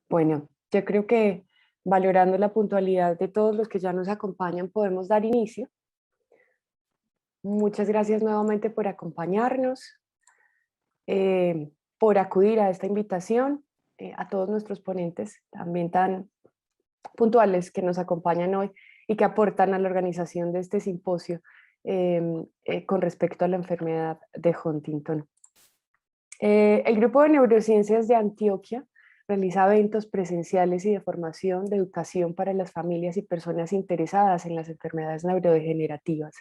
Bueno, yo creo que valorando la puntualidad de todos los que ya nos acompañan, podemos dar inicio. Muchas gracias nuevamente por acompañarnos, por acudir a esta invitación, a todos nuestros ponentes, también tan puntuales que nos acompañan hoy y que aportan a la organización de este simposio con respecto a la enfermedad de Huntington. El Grupo de Neurociencias de Antioquia realiza eventos presenciales y de formación de educación para las familias y personas interesadas en las enfermedades neurodegenerativas.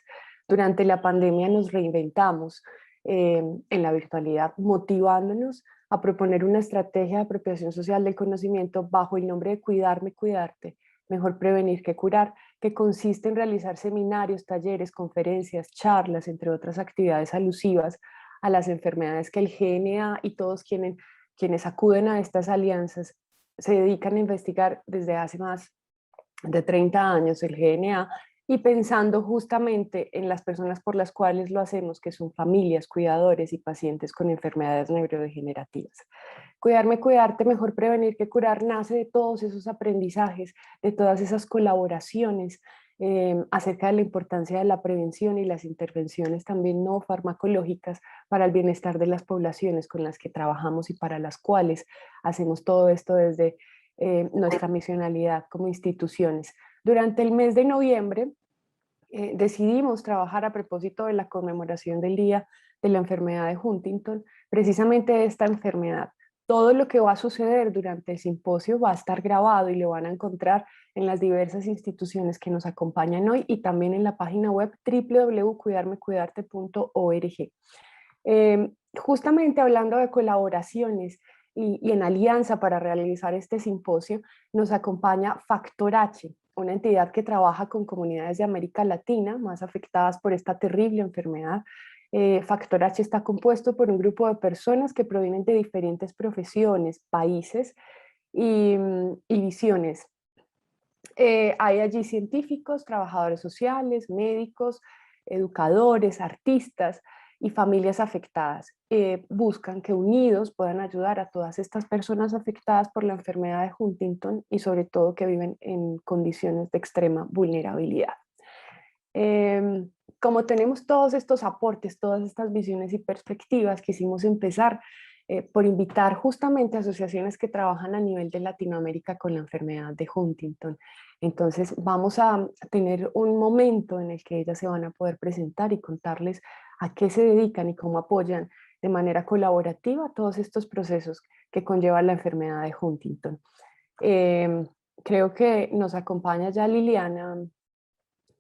Durante la pandemia nos reinventamos en la virtualidad, motivándonos a proponer una estrategia de apropiación social del conocimiento bajo el nombre de Cuidarme, Cuidarte, mejor prevenir que curar, que consiste en realizar seminarios, talleres, conferencias, charlas, entre otras actividades alusivas a las enfermedades que el GNA y todos quienes acuden a estas alianzas se dedican a investigar desde hace más de 30 años el GNA y pensando justamente en las personas por las cuales lo hacemos, que son familias, cuidadores y pacientes con enfermedades neurodegenerativas. Cuidarme, cuidarte, mejor prevenir que curar, nace de todos esos aprendizajes, de todas esas colaboraciones acerca de la importancia de la prevención y las intervenciones también no farmacológicas para el bienestar de las poblaciones con las que trabajamos y para las cuales hacemos todo esto desde nuestra misionalidad como instituciones. Durante el mes de noviembre decidimos trabajar a propósito de la conmemoración del Día de la Enfermedad de Huntington, precisamente esta enfermedad. Todo lo que va a suceder durante el simposio va a estar grabado y lo van a encontrar en las diversas instituciones que nos acompañan hoy y también en la página web www.cuidarmecuidarte.org. Justamente hablando de colaboraciones y en alianza para realizar este simposio, nos acompaña Factor H, una entidad que trabaja con comunidades de América Latina más afectadas por esta terrible enfermedad. Factor H está compuesto por un grupo de personas que provienen de diferentes profesiones, países y visiones. Hay allí científicos, trabajadores sociales, médicos, educadores, artistas y familias afectadas. Buscan que unidos puedan ayudar a todas estas personas afectadas por la enfermedad de Huntington y sobre todo que viven en condiciones de extrema vulnerabilidad. Como tenemos todos estos aportes, todas estas visiones y perspectivas, quisimos empezar por invitar justamente a asociaciones que trabajan a nivel de Latinoamérica con la enfermedad de Huntington. Entonces vamos a tener un momento en el que ellas se van a poder presentar y contarles a qué se dedican y cómo apoyan de manera colaborativa todos estos procesos que conlleva la enfermedad de Huntington. Creo que nos acompaña ya Liliana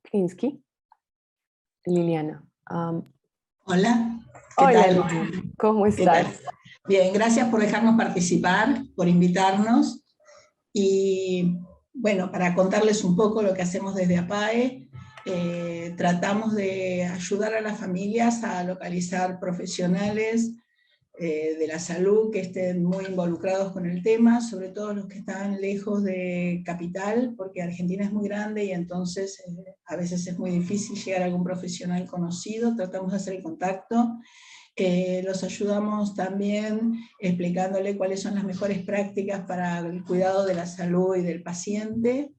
Krinsky. Liliana. Hola, ¿qué Hola tal? Liliana, ¿cómo ¿Qué tal? estás? Bien, gracias por dejarnos participar, por invitarnos. Y bueno, para contarles un poco lo que hacemos desde APAE, tratamos de ayudar a las familias a localizar profesionales de la salud que estén muy involucrados con el tema, sobre todo los que están lejos de capital, porque Argentina es muy grande y entonces a veces es muy difícil llegar a algún profesional conocido. Tratamos de hacer el contacto. Los ayudamos también explicándole cuáles son las mejores prácticas para el cuidado de la salud y del paciente.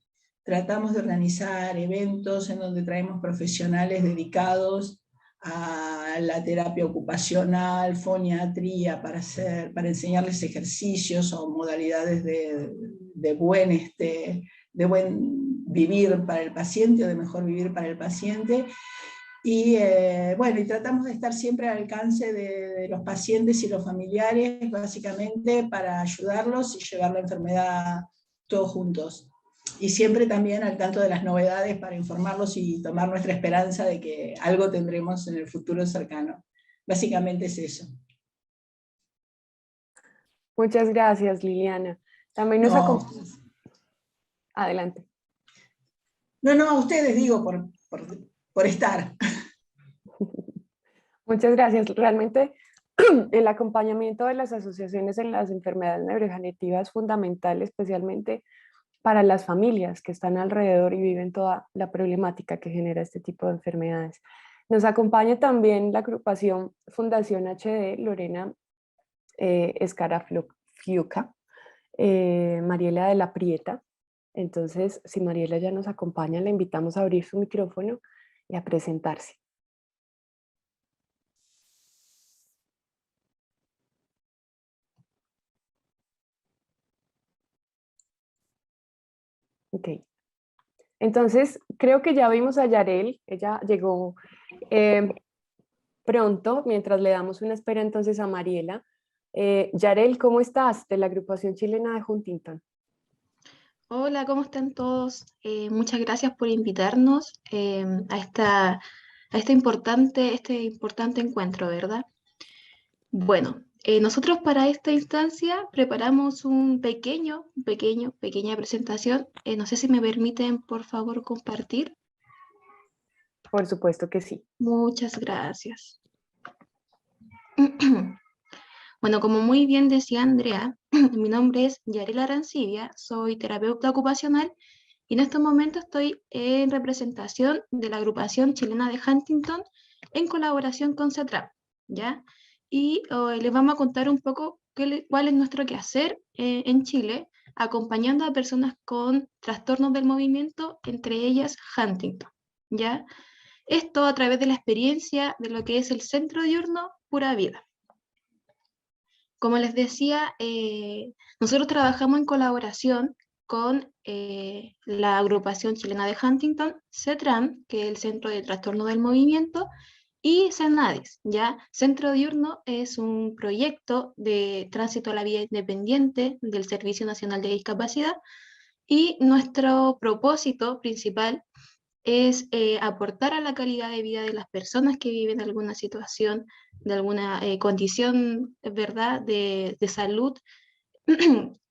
Tratamos de organizar eventos en donde traemos profesionales dedicados a la terapia ocupacional, foniatría, para enseñarles ejercicios o modalidades de buen vivir para el paciente o de mejor vivir para el paciente. Y bueno, y tratamos de estar siempre al alcance de los pacientes y los familiares, básicamente para ayudarlos y llevar la enfermedad todos juntos. Y siempre también al tanto de las novedades para informarlos y tomar nuestra esperanza de que algo tendremos en el futuro cercano. Básicamente es eso. Muchas gracias, Liliana. También nos No, acompaña. Adelante. no, a ustedes digo por estar. Muchas gracias. Realmente el acompañamiento de las asociaciones en las enfermedades neurodegenerativas es fundamental, especialmente para las familias que están alrededor y viven toda la problemática que genera este tipo de enfermedades. Nos acompaña también la agrupación Fundación HD, Lorena Escarafiuca. Mariela de la Prieta. Entonces, si Mariela ya nos acompaña, la invitamos a abrir su micrófono y a presentarse. Ok. Entonces, creo que ya vimos a Yarel, ella llegó pronto, mientras le damos una espera entonces a Mariela. Yarel, ¿cómo estás? De la agrupación chilena de Huntington. Hola, ¿cómo están todos? Muchas gracias por invitarnos a este importante encuentro, ¿verdad? Bueno, nosotros para esta instancia preparamos pequeña presentación. No sé si me permiten, por favor, compartir. Por supuesto que sí. Muchas gracias. Bueno, como muy bien decía Andrea, mi nombre es Yarela Arancibia, soy terapeuta ocupacional y en estos momentos estoy en representación de la agrupación chilena de Huntington en colaboración con CETRAP, ¿ya? Y les vamos a contar un poco cuál es nuestro quehacer en Chile, acompañando a personas con trastornos del movimiento, entre ellas Huntington, ¿ya? Esto a través de la experiencia de lo que es el Centro Diurno Pura Vida. Como les decía, nosotros trabajamos en colaboración con la agrupación chilena de Huntington, CETRAM, que es el Centro de Trastorno del Movimiento, y CENADIS, ¿ya? Centro Diurno es un proyecto de tránsito a la vida independiente del Servicio Nacional de Discapacidad, y nuestro propósito principal es aportar a la calidad de vida de las personas que viven alguna situación, de alguna condición, ¿verdad?, de salud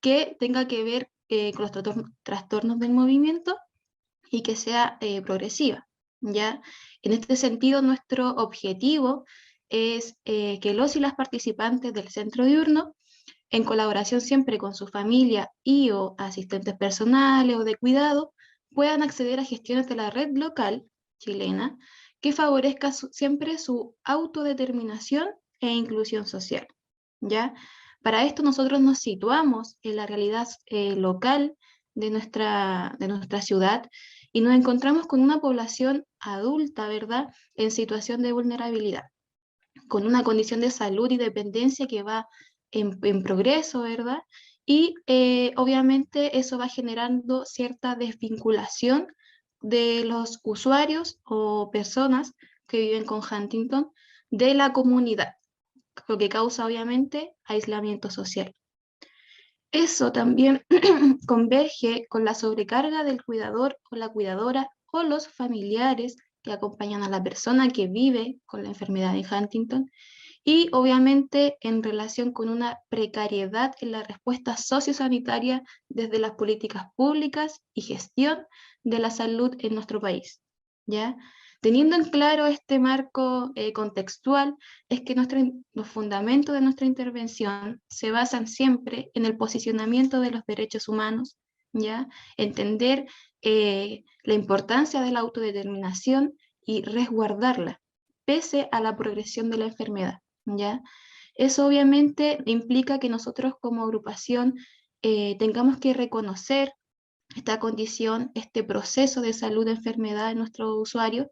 que tenga que ver con los trastornos del movimiento y que sea progresiva, ¿ya? En este sentido, nuestro objetivo es que los y las participantes del centro diurno, en colaboración siempre con su familia y o asistentes personales o de cuidado, puedan acceder a gestiones de la red local chilena que favorezca siempre su autodeterminación e inclusión social, ¿ya? Para esto nosotros nos situamos en la realidad local de nuestra ciudad y nos encontramos con una población adulta, ¿verdad?, en situación de vulnerabilidad, con una condición de salud y dependencia que va en progreso, ¿verdad? Y obviamente eso va generando cierta desvinculación de los usuarios o personas que viven con Huntington de la comunidad, lo que causa obviamente aislamiento social. Eso también converge con la sobrecarga del cuidador o la cuidadora o los familiares que acompañan a la persona que vive con la enfermedad de Huntington, y obviamente en relación con una precariedad en la respuesta sociosanitaria desde las políticas públicas y gestión de la salud en nuestro país, ¿ya? Teniendo en claro este marco contextual, es que los fundamentos de nuestra intervención se basan siempre en el posicionamiento de los derechos humanos, ¿ya? Entender la importancia de la autodeterminación y resguardarla, pese a la progresión de la enfermedad, ¿ya? Eso obviamente implica que nosotros como agrupación tengamos que reconocer esta condición, este proceso de salud de enfermedad de nuestros usuarios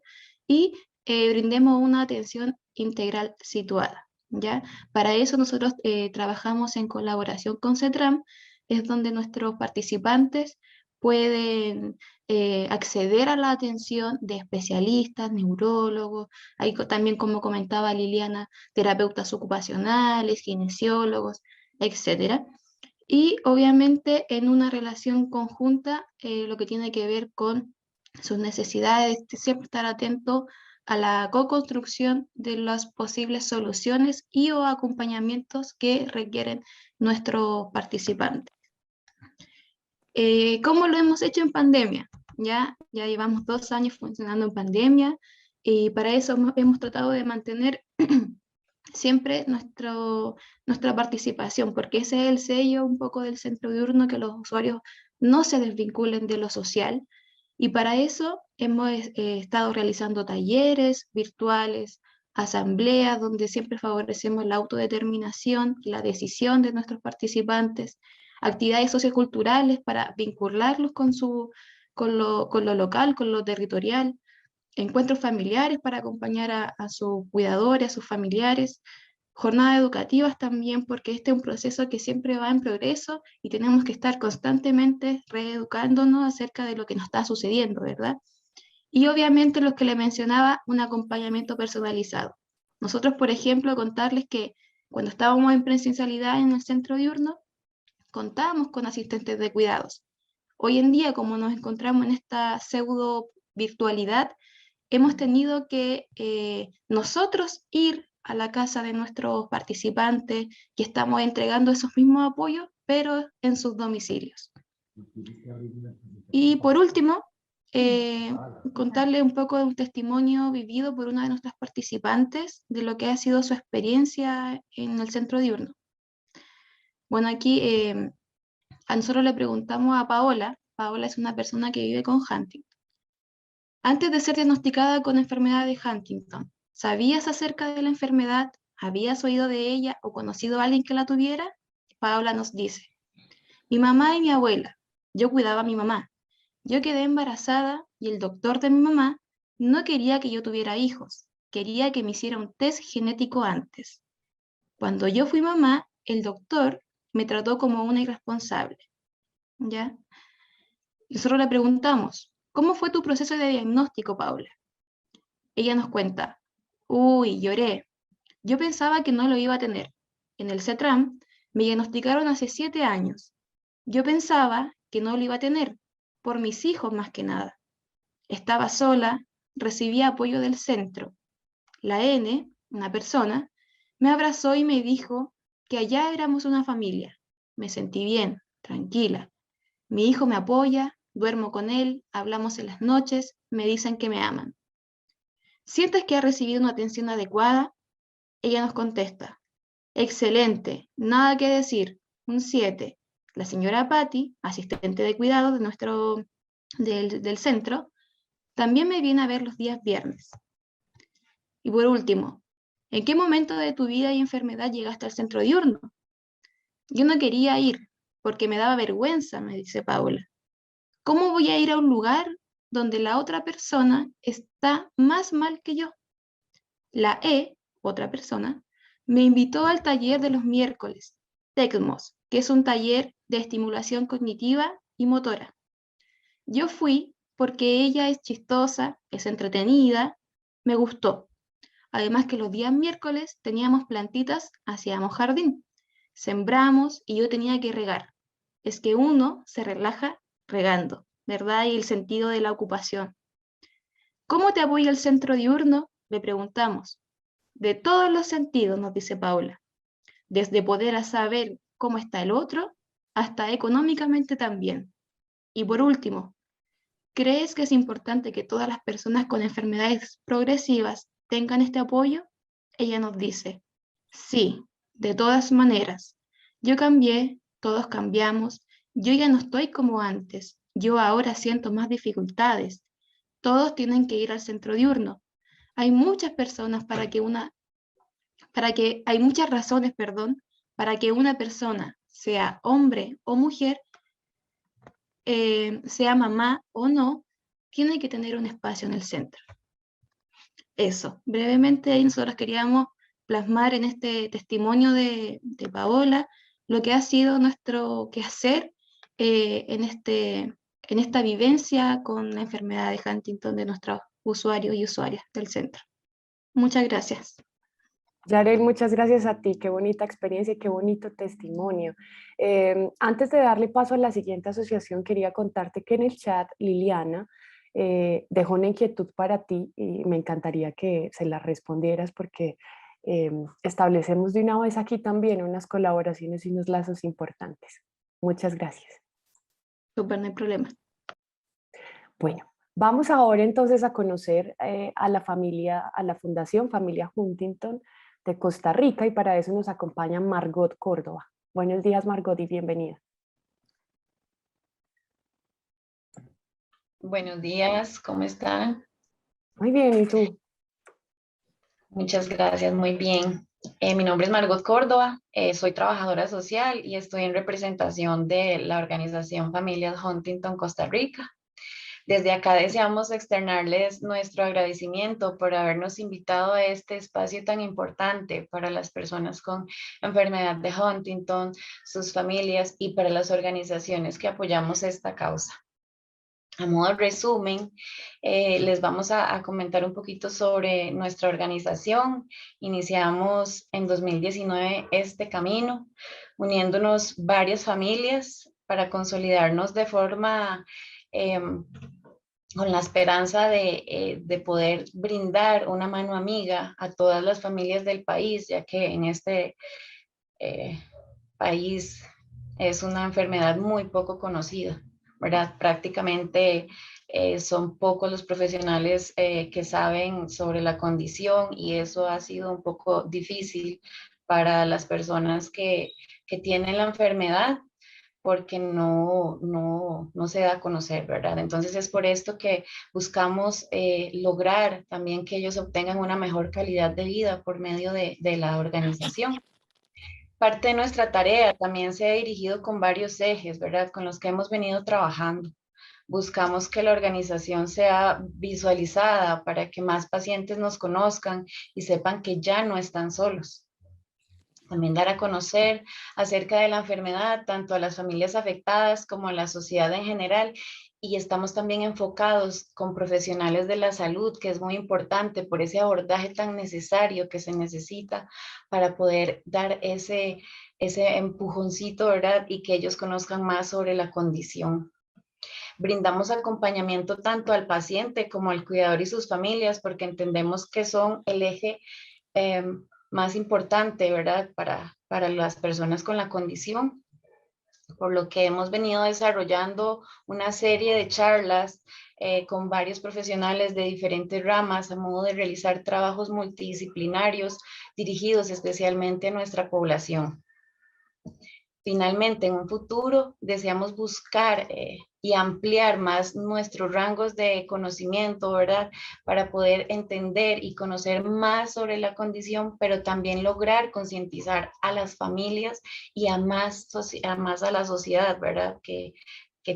y brindemos una atención integral situada, ¿ya? Para eso nosotros trabajamos en colaboración con CETRAM, es donde nuestros participantes pueden acceder a la atención de especialistas, neurólogos, hay también, como comentaba Liliana, terapeutas ocupacionales, kinesiólogos, etcétera. Y obviamente en una relación conjunta, lo que tiene que ver con sus necesidades, siempre estar atento a la co-construcción de las posibles soluciones y o acompañamientos que requieren nuestros participantes. ¿Cómo lo hemos hecho en pandemia? Ya llevamos 2 años funcionando en pandemia y para eso hemos tratado de mantener siempre nuestra participación, porque ese es el sello un poco del centro diurno, que los usuarios no se desvinculen de lo social, y para eso hemos estado realizando talleres virtuales, asambleas, donde siempre favorecemos la autodeterminación, la decisión de nuestros participantes, actividades socioculturales para vincularlos con lo local, con lo territorial, encuentros familiares para acompañar a sus cuidadores, a sus familiares, jornadas educativas también, porque este es un proceso que siempre va en progreso y tenemos que estar constantemente reeducándonos acerca de lo que nos está sucediendo, ¿verdad? Y obviamente los que le mencionaba, un acompañamiento personalizado. Nosotros, por ejemplo, contarles que cuando estábamos en presencialidad en el centro diurno, contábamos con asistentes de cuidados. Hoy en día, como nos encontramos en esta pseudo virtualidad, hemos tenido que nosotros ir a la casa de nuestros participantes y estamos entregando esos mismos apoyos, pero en sus domicilios. Y por último, contarle un poco de un testimonio vivido por una de nuestras participantes de lo que ha sido su experiencia en el centro diurno. Bueno, aquí a nosotros le preguntamos a Paola. Paola es una persona que vive con Huntington. Antes de ser diagnosticada con enfermedad de Huntington, ¿sabías acerca de la enfermedad? ¿Habías oído de ella o conocido a alguien que la tuviera? Paola nos dice, mi mamá y mi abuela. Yo cuidaba a mi mamá. Yo quedé embarazada y el doctor de mi mamá no quería que yo tuviera hijos. Quería que me hiciera un test genético antes. Cuando yo fui mamá, el doctor me trató como una irresponsable. ¿Ya? Nosotros le preguntamos, ¿cómo fue tu proceso de diagnóstico, Paula? Ella nos cuenta, uy, lloré. Yo pensaba que no lo iba a tener. En el CETRAM me diagnosticaron hace 7 años. Yo pensaba que no lo iba a tener, por mis hijos más que nada. Estaba sola, recibía apoyo del centro. La N, una persona, me abrazó y me dijo que allá éramos una familia. Me sentí bien, tranquila. Mi hijo me apoya, duermo con él, hablamos en las noches, me dicen que me aman. ¿Sientes que ha recibido una atención adecuada? Ella nos contesta, excelente, nada que decir, un 7. La señora Patty, asistente de cuidado del centro, también me viene a ver los días viernes. Y por último, ¿en qué momento de tu vida y enfermedad llegaste al centro diurno? Yo no quería ir porque me daba vergüenza, me dice Paula. ¿Cómo voy a ir a un lugar donde la otra persona está más mal que yo? La E, otra persona, me invitó al taller de los miércoles, TECMOS, que es un taller de estimulación cognitiva y motora. Yo fui porque ella es chistosa, es entretenida, me gustó. Además que los días miércoles teníamos plantitas, hacíamos jardín, sembramos y yo tenía que regar. Es que uno se relaja regando, ¿verdad? Y el sentido de la ocupación. ¿Cómo te apoya el centro diurno? Le preguntamos. De todos los sentidos, nos dice Paula. Desde poder saber cómo está el otro, hasta económicamente también. Y por último, ¿crees que es importante que todas las personas con enfermedades progresivas tengan este apoyo? Ella nos dice, sí, de todas maneras. Yo cambié, todos cambiamos, yo ya no estoy como antes, yo ahora siento más dificultades. Todos tienen que ir al centro diurno. Hay muchas personas hay muchas razones, perdón, para que una persona, sea hombre o mujer, sea mamá o no, tiene que tener un espacio en el centro. Eso, brevemente nosotros queríamos plasmar en este testimonio de Paola lo que ha sido nuestro quehacer en esta vivencia con la enfermedad de Huntington de nuestros usuarios y usuarias del centro. Muchas gracias. Yarel, muchas gracias a ti, qué bonita experiencia y qué bonito testimonio. Antes de darle paso a la siguiente asociación, quería contarte que en el chat Liliana dejó una inquietud para ti y me encantaría que se la respondieras porque establecemos de una vez aquí también unas colaboraciones y unos lazos importantes. Muchas gracias. Súper, no hay problema. Bueno, vamos ahora entonces a conocer a la familia, a la Fundación Familia Huntington de Costa Rica y para eso nos acompaña Margot Córdoba. Buenos días, Margot, y bienvenida. Buenos días, ¿cómo están? Muy bien, ¿y tú? Muchas gracias, muy bien. Mi nombre es Margot Córdoba, soy trabajadora social y estoy en representación de la organización Familias Huntington Costa Rica. Desde acá deseamos externarles nuestro agradecimiento por habernos invitado a este espacio tan importante para las personas con enfermedad de Huntington, sus familias y para las organizaciones que apoyamos esta causa. A modo de resumen, les vamos a comentar un poquito sobre nuestra organización. Iniciamos en 2019 este camino, uniéndonos varias familias para consolidarnos de forma con la esperanza de poder brindar una mano amiga a todas las familias del país, ya que en este país es una enfermedad muy poco conocida, ¿verdad? Prácticamente son pocos los profesionales que saben sobre la condición y eso ha sido un poco difícil para las personas que tienen la enfermedad porque no se da a conocer, ¿verdad? Entonces es por esto que buscamos lograr también que ellos obtengan una mejor calidad de vida por medio de la organización. Parte de nuestra tarea también se ha dirigido con varios ejes, ¿verdad? Con los que hemos venido trabajando. Buscamos que la organización sea visualizada para que más pacientes nos conozcan y sepan que ya no están solos. También dar a conocer acerca de la enfermedad tanto a las familias afectadas como a la sociedad en general. Y estamos también enfocados con profesionales de la salud, que es muy importante por ese abordaje tan necesario que se necesita para poder dar ese empujoncito, ¿verdad? Y que ellos conozcan más sobre la condición. Brindamos acompañamiento tanto al paciente como al cuidador y sus familias, porque entendemos que son el eje más importante, ¿verdad? Para las personas con la condición, por lo que hemos venido desarrollando una serie de charlas con varios profesionales de diferentes ramas a modo de realizar trabajos multidisciplinarios dirigidos especialmente a nuestra población. Finalmente, en un futuro, deseamos buscar y ampliar más nuestros rangos de conocimiento, ¿verdad? Para poder entender y conocer más sobre la condición, pero también lograr concientizar a las familias y a más a la sociedad, ¿verdad? Que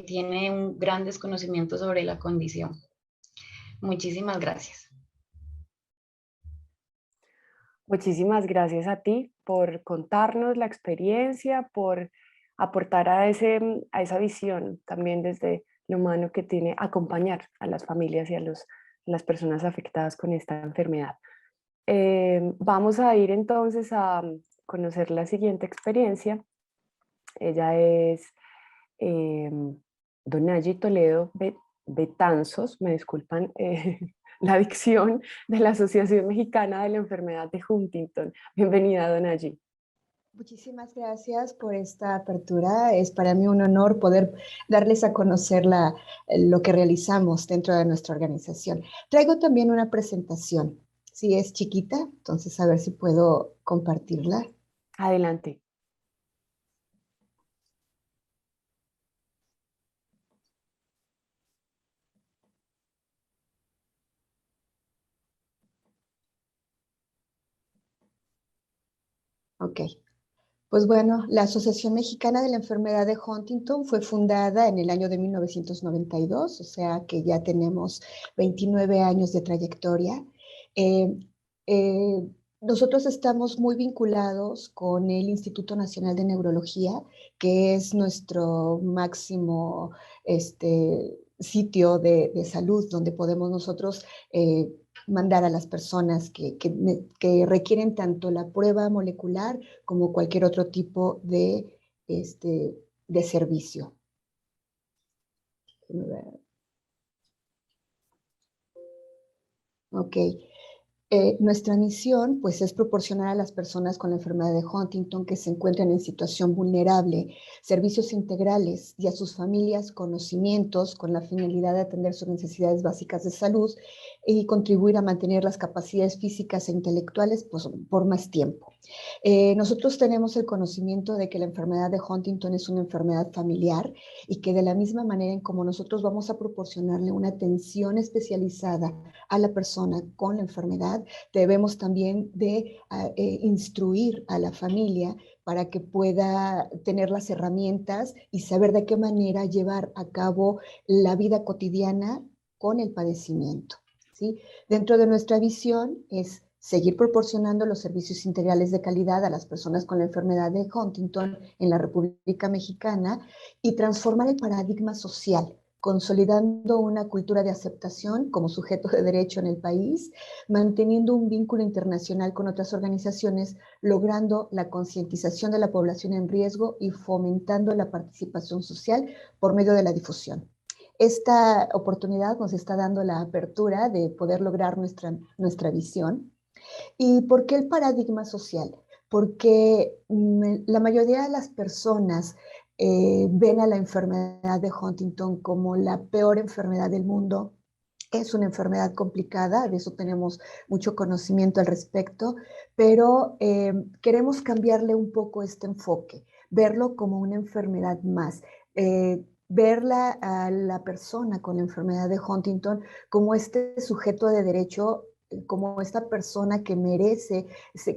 tiene un gran desconocimiento sobre la condición. Muchísimas gracias. Muchísimas gracias a ti por contarnos la experiencia, por aportar a esa visión también desde lo humano que tiene acompañar a las familias y a las personas afectadas con esta enfermedad. Vamos a ir entonces a conocer la siguiente experiencia. Ella es Donayi Toledo Betanzos, me disculpan la dicción, de la Asociación Mexicana de la Enfermedad de Huntington. Bienvenida, Donayi. Muchísimas gracias por esta apertura. Es para mí un honor poder darles a conocer lo que realizamos dentro de nuestra organización. Traigo también una presentación. Sí, es chiquita, entonces a ver si puedo compartirla. Adelante. Ok. Pues bueno, la Asociación Mexicana de la Enfermedad de Huntington fue fundada en el año de 1992, o sea que ya tenemos 29 años de trayectoria. Nosotros estamos muy vinculados con el Instituto Nacional de Neurología, que es nuestro máximo sitio de salud donde podemos nosotros mandar a las personas que requieren tanto la prueba molecular como cualquier otro tipo de servicio. Ok. Nuestra misión pues, es proporcionar a las personas con la enfermedad de Huntington que se encuentran en situación vulnerable servicios integrales y a sus familias conocimientos con la finalidad de atender sus necesidades básicas de salud y contribuir a mantener las capacidades físicas e intelectuales pues, por más tiempo. Nosotros tenemos el conocimiento de que la enfermedad de Huntington es una enfermedad familiar y que de la misma manera en como nosotros vamos a proporcionarle una atención especializada a la persona con la enfermedad, enfermedad, debemos también de instruir a la familia para que pueda tener las herramientas y saber de qué manera llevar a cabo la vida cotidiana con el padecimiento, ¿sí? Dentro de nuestra visión es seguir proporcionando los servicios integrales de calidad a las personas con la enfermedad de Huntington en la República Mexicana y transformar el paradigma social, consolidando una cultura de aceptación como sujeto de derecho en el país, manteniendo un vínculo internacional con otras organizaciones, logrando la concientización de la población en riesgo y fomentando la participación social por medio de la difusión. Esta oportunidad nos está dando la apertura de poder lograr nuestra visión. ¿Y por qué el paradigma social? Porque la mayoría de las personas ven a la enfermedad de Huntington como la peor enfermedad del mundo. Es una enfermedad complicada, de eso tenemos mucho conocimiento al respecto, pero queremos cambiarle un poco este enfoque, verlo como una enfermedad más, verla a la persona con la enfermedad de Huntington como este sujeto de derecho, como esta persona que merece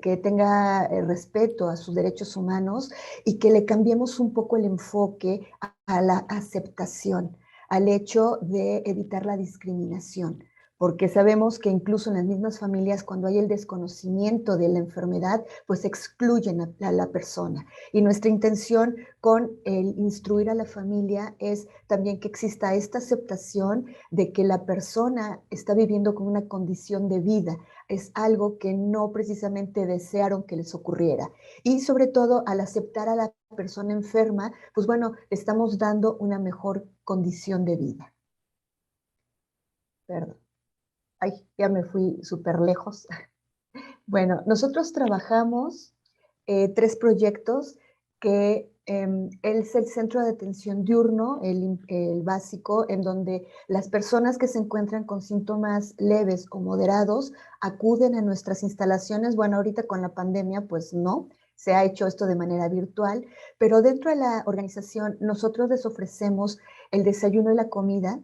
que tenga respeto a sus derechos humanos y que le cambiemos un poco el enfoque a la aceptación, al hecho de evitar la discriminación, porque sabemos que incluso en las mismas familias, cuando hay el desconocimiento de la enfermedad, pues excluyen a la persona. Y nuestra intención con el instruir a la familia es también que exista esta aceptación de que la persona está viviendo con una condición de vida, es algo que no precisamente desearon que les ocurriera. Y sobre todo, al aceptar a la persona enferma, pues bueno, estamos dando una mejor condición de vida. Perdón. Ay, ya me fui súper lejos. Bueno, nosotros trabajamos 3 proyectos que es el centro de atención diurno, el básico, en donde las personas que se encuentran con síntomas leves o moderados acuden a nuestras instalaciones. Bueno, ahorita con la pandemia, pues no, se ha hecho esto de manera virtual, pero dentro de la organización nosotros les ofrecemos el desayuno y la comida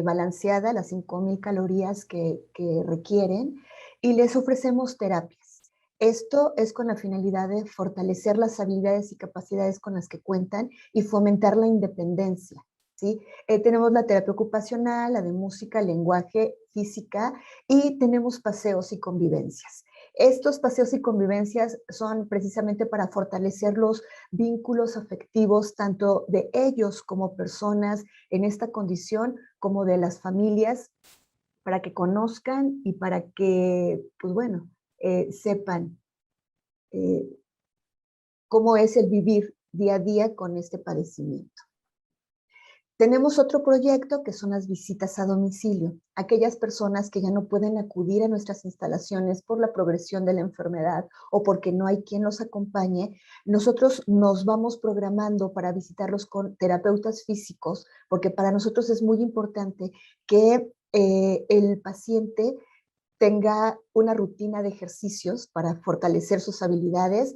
balanceada, las 5,000 calorías que requieren, y les ofrecemos terapias. Esto es con la finalidad de fortalecer las habilidades y capacidades con las que cuentan y fomentar la independencia, ¿sí? Tenemos la terapia ocupacional, la de música, lenguaje, física, y tenemos paseos y convivencias. Estos paseos y convivencias son precisamente para fortalecer los vínculos afectivos, tanto de ellos como personas en esta condición, como de las familias, para que conozcan y para que, pues bueno, sepan cómo es el vivir día a día con este padecimiento. Tenemos otro proyecto que son las visitas a domicilio. Aquellas personas que ya no pueden acudir a nuestras instalaciones por la progresión de la enfermedad o porque no hay quien los acompañe, nosotros nos vamos programando para visitarlos con terapeutas físicos, porque para nosotros es muy importante que el paciente tenga una rutina de ejercicios para fortalecer sus habilidades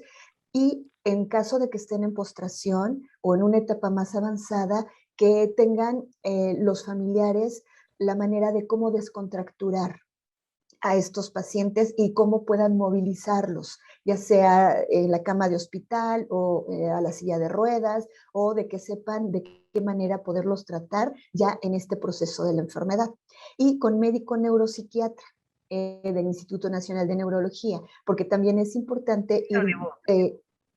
y en caso de que estén en postración o en una etapa más avanzada, que tengan los familiares la manera de cómo descontracturar a estos pacientes y cómo puedan movilizarlos, ya sea en la cama de hospital o a la silla de ruedas, o de que sepan de qué manera poderlos tratar ya en este proceso de la enfermedad. Y con médico neuropsiquiatra del Instituto Nacional de Neurología, porque también es importante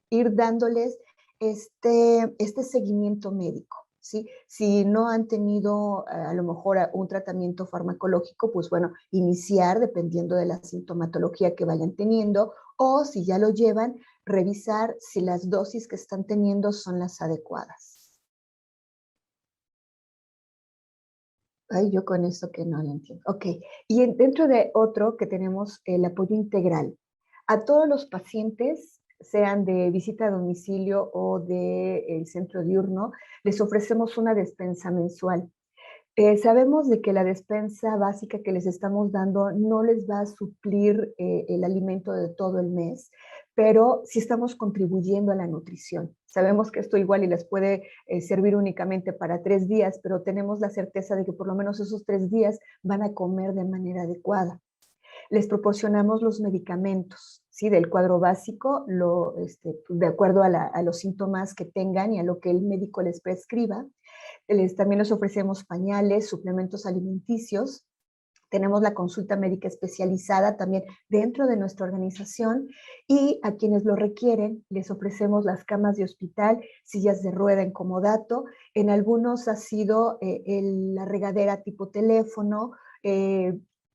ir dándoles este seguimiento médico. ¿Sí? Si no han tenido a lo mejor un tratamiento farmacológico, pues bueno, iniciar dependiendo de la sintomatología que vayan teniendo, o si ya lo llevan, revisar si las dosis que están teniendo son las adecuadas. Ay, yo con esto que no lo entiendo. Ok, y dentro de otro que tenemos el apoyo integral. A todos los pacientes, sean de visita a domicilio o del centro diurno, les ofrecemos una despensa mensual. Sabemos de que la despensa básica que les estamos dando no les va a suplir el alimento de todo el mes, pero sí estamos contribuyendo a la nutrición. Sabemos que esto igual y les puede servir únicamente para 3 días, pero tenemos la certeza de que por lo menos esos 3 días van a comer de manera adecuada. les proporcionamos los medicamentos, ¿sí? Del cuadro básico, de acuerdo a los síntomas que tengan y a lo que el médico les prescriba. También les ofrecemos pañales, suplementos alimenticios. Tenemos la consulta médica especializada también dentro de nuestra organización y a quienes lo requieren les ofrecemos las camas de hospital, sillas de rueda en comodato. En algunos ha sido la regadera tipo teléfono.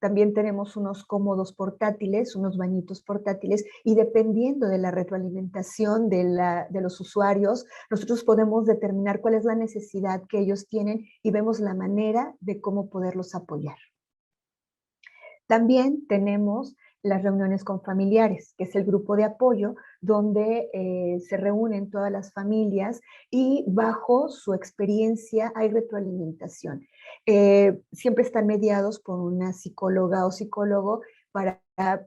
También tenemos unos cómodos portátiles, unos bañitos portátiles, y dependiendo de la retroalimentación de los usuarios, nosotros podemos determinar cuál es la necesidad que ellos tienen y vemos la manera de cómo poderlos apoyar. También tenemos las reuniones con familiares, que es el grupo de apoyo donde se reúnen todas las familias y bajo su experiencia hay retroalimentación. Siempre están mediados por una psicóloga o psicólogo para,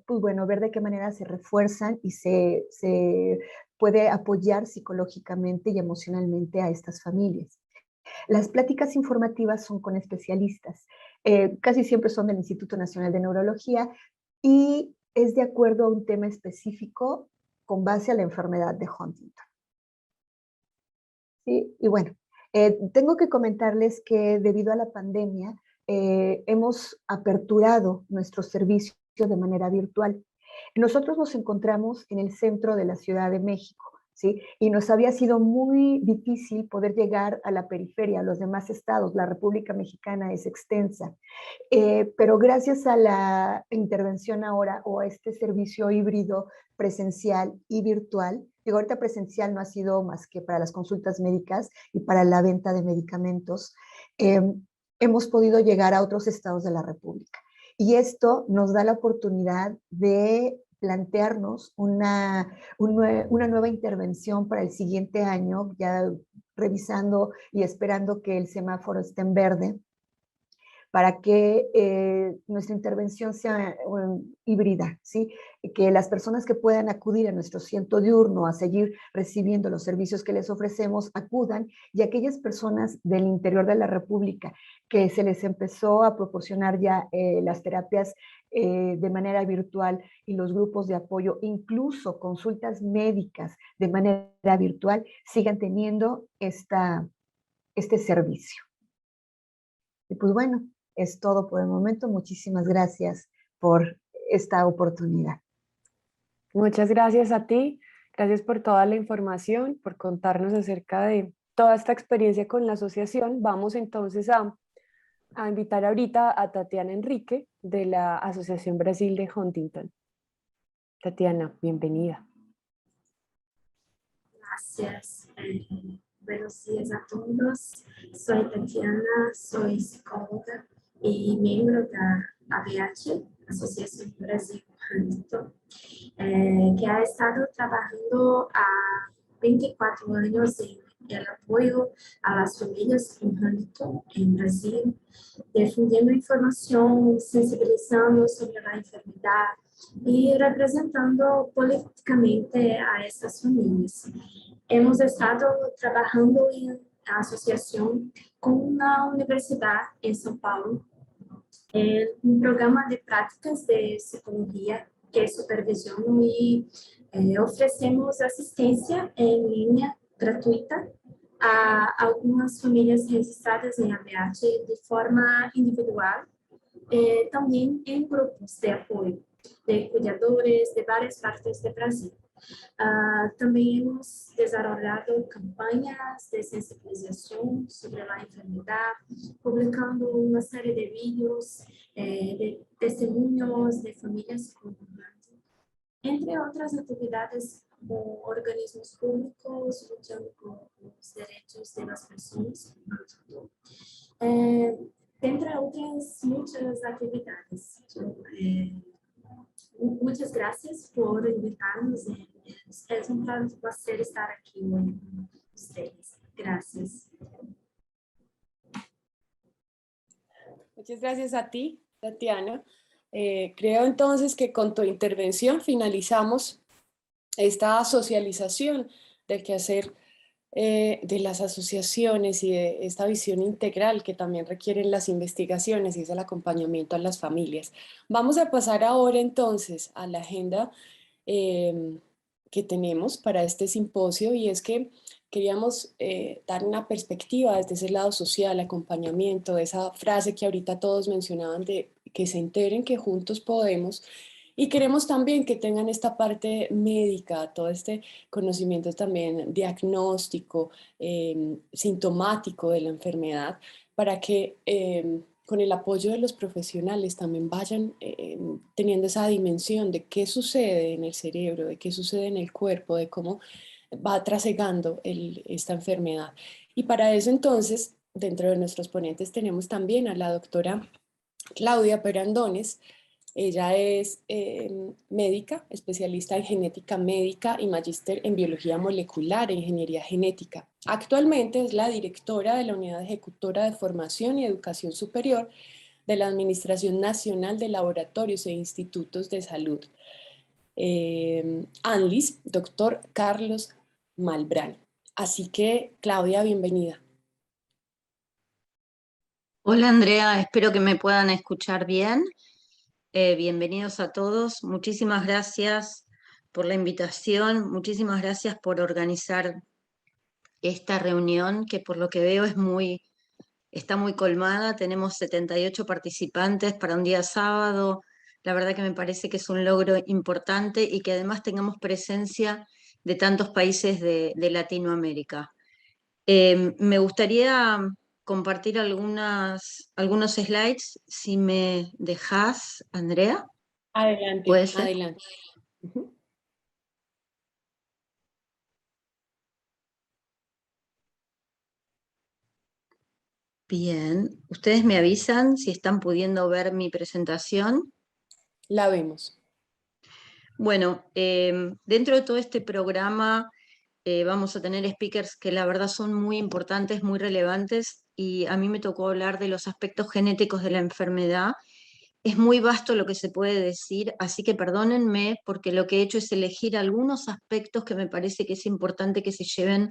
pues bueno, ver de qué manera se refuerzan y se puede apoyar psicológicamente y emocionalmente a estas familias. Las pláticas informativas son con especialistas. Casi siempre son del Instituto Nacional de Neurología y es de acuerdo a un tema específico con base a la enfermedad de Huntington. ¿Sí? Y bueno, tengo que comentarles que debido a la pandemia hemos aperturado nuestro servicio de manera virtual. Nosotros nos encontramos en el centro de la Ciudad de México, ¿sí? Y nos había sido muy difícil poder llegar a la periferia, a los demás estados. La República Mexicana es extensa. Pero gracias a la intervención ahora o a este servicio híbrido presencial y virtual, digo, ahorita presencial no ha sido más que para las consultas médicas y para la venta de medicamentos, hemos podido llegar a otros estados de la República. Y esto nos da la oportunidad de plantearnos una nueva intervención para el siguiente año, ya revisando y esperando que el semáforo esté en verde, para que nuestra intervención sea híbrida, ¿sí? Que las personas que puedan acudir a nuestro centro diurno a seguir recibiendo los servicios que les ofrecemos, acudan, y aquellas personas del interior de la República que se les empezó a proporcionar ya las terapias de manera virtual y los grupos de apoyo, incluso consultas médicas de manera virtual, sigan teniendo este servicio. Y pues bueno, es todo por el momento. Muchísimas gracias por esta oportunidad. Muchas gracias a ti. Gracias por toda la información, por contarnos acerca de toda esta experiencia con la asociación. Vamos entonces a invitar ahorita a Tatiana Enrique de la Asociación Brasil de Huntington. Tatiana, bienvenida. Gracias. Buenos días a todos. Soy Tatiana, soy psicóloga y miembro de ABH, Asociación Brasil Huntington, que ha estado trabajando a 24 años en el apoyo a las familias con Huntington en Brasil, difundiendo información, sensibilizando sobre la enfermedad y representando políticamente a estas famílias. Hemos estado trabajando en asociación con una universidad en São Paulo, en un programa de prácticas de psicología que supervisiono y ofrecemos asistencia en línea gratuita a algunas familias registradas en ABH de forma individual, también en grupos de apoyo de cuidadores de varias partes del Brasil. También hemos desarrollado campañas de sensibilización sobre la enfermedad, publicando una serie de vídeos, de testimonios de familias con Huntington, entre otras actividades como organismos públicos luchando por los derechos de las personas con Huntington, entre otras muchas actividades. Muchas gracias por invitarnos. Es un placer estar aquí hoy con ustedes. Gracias. Muchas gracias a ti, Tatiana. Creo entonces que con tu intervención finalizamos esta socialización del quehacer de las asociaciones y de esta visión integral que también requieren las investigaciones y es el acompañamiento a las familias. Vamos a pasar ahora entonces a la agenda que tenemos para este simposio, y es que queríamos dar una perspectiva desde ese lado social, acompañamiento, esa frase que ahorita todos mencionaban de que se enteren que juntos podemos, y queremos también que tengan esta parte médica, todo este conocimiento también diagnóstico, sintomático de la enfermedad, para que con el apoyo de los profesionales también vayan teniendo esa dimensión de qué sucede en el cerebro, de qué sucede en el cuerpo, de cómo va trasegando esta enfermedad. Y para eso entonces, dentro de nuestros ponentes tenemos también a la doctora Claudia Perandones. Ella es médica, especialista en genética médica y magíster en biología molecular e ingeniería genética. Actualmente es la directora de la Unidad Ejecutora de Formación y Educación Superior de la Administración Nacional de Laboratorios e Institutos de Salud. ANLIS, doctor Carlos Malbrán. Así que, Claudia, bienvenida. Hola Andrea, espero que me puedan escuchar bien. Bienvenidos a todos. Muchísimas gracias por la invitación, muchísimas gracias por organizar esta reunión que por lo que veo está muy colmada. Tenemos 78 participantes para un día sábado. La verdad que me parece que es un logro importante y que además tengamos presencia de tantos países de Latinoamérica. Me gustaría compartir algunos slides, si me dejas, Andrea. Adelante, ¿Puede ser? adelante. Bien, ustedes me avisan si están pudiendo ver mi presentación. La vemos. Bueno, dentro de todo este programa vamos a tener speakers que la verdad son muy importantes, muy relevantes, y a mí me tocó hablar de los aspectos genéticos de la enfermedad. Es muy vasto lo que se puede decir, así que perdónenme porque lo que he hecho es elegir algunos aspectos que me parece que es importante que se lleven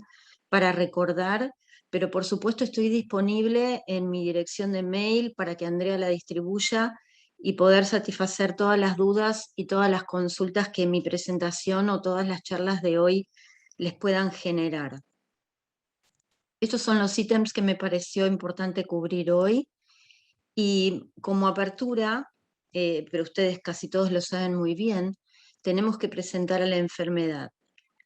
para recordar, pero por supuesto estoy disponible en mi dirección de mail para que Andrea la distribuya y poder satisfacer todas las dudas y todas las consultas que mi presentación o todas las charlas de hoy les puedan generar. Estos son los ítems que me pareció importante cubrir hoy. Y como apertura, pero ustedes casi todos lo saben muy bien, tenemos que presentar a la enfermedad.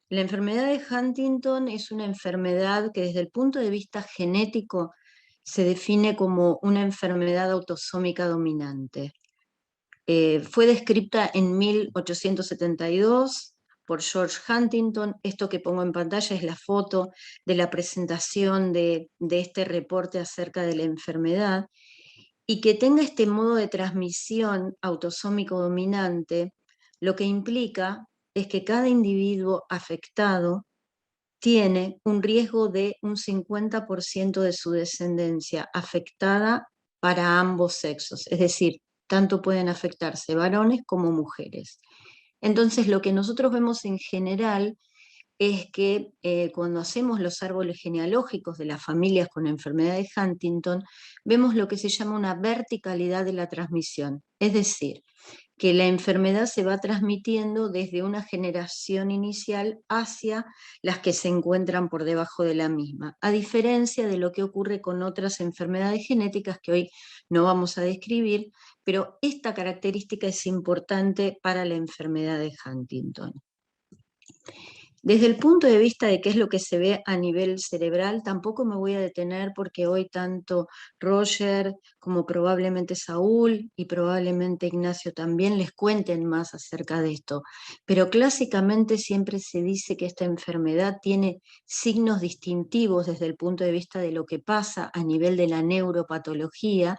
La enfermedad de Huntington es una enfermedad que desde el punto de vista genético se define como una enfermedad autosómica dominante. Fue descrita en 1872 por George Huntington. Esto que pongo en pantalla es la foto de la presentación de este reporte acerca de la enfermedad. Y que tenga este modo de transmisión autosómico dominante, lo que implica es que cada individuo afectado tiene un riesgo de un 50% de su descendencia afectada para ambos sexos, es decir, tanto pueden afectarse varones como mujeres. Entonces, lo que nosotros vemos en general es que cuando hacemos los árboles genealógicos de las familias con enfermedad de Huntington, vemos lo que se llama una verticalidad de la transmisión, es decir, que la enfermedad se va transmitiendo desde una generación inicial hacia las que se encuentran por debajo de la misma, a diferencia de lo que ocurre con otras enfermedades genéticas que hoy no vamos a describir, pero esta característica es importante para la enfermedad de Huntington. Desde el punto de vista de qué es lo que se ve a nivel cerebral, tampoco me voy a detener porque hoy tanto Roger como probablemente Saúl y probablemente Ignacio también les cuenten más acerca de esto. Pero clásicamente siempre se dice que esta enfermedad tiene signos distintivos desde el punto de vista de lo que pasa a nivel de la neuropatología,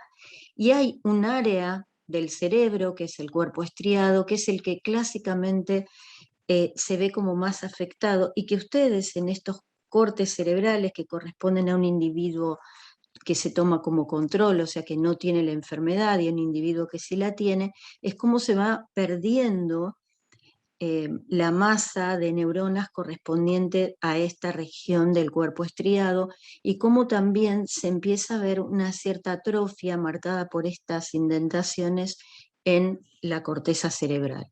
y hay un área del cerebro, que es el cuerpo estriado, que es el que clásicamente se ve como más afectado, y que ustedes en estos cortes cerebrales que corresponden a un individuo que se toma como control, o sea que no tiene la enfermedad, y un individuo que sí la tiene, es como se va perdiendo la masa de neuronas correspondiente a esta región del cuerpo estriado y cómo también se empieza a ver una cierta atrofia marcada por estas indentaciones en la corteza cerebral.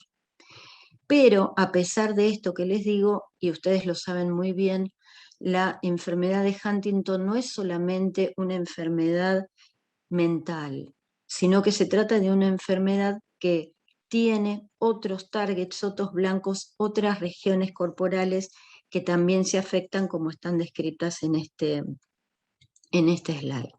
Pero a pesar de esto que les digo, y ustedes lo saben muy bien, la enfermedad de Huntington no es solamente una enfermedad mental, sino que se trata de una enfermedad que tiene otros targets, otros blancos, otras regiones corporales que también se afectan como están descritas en este slide.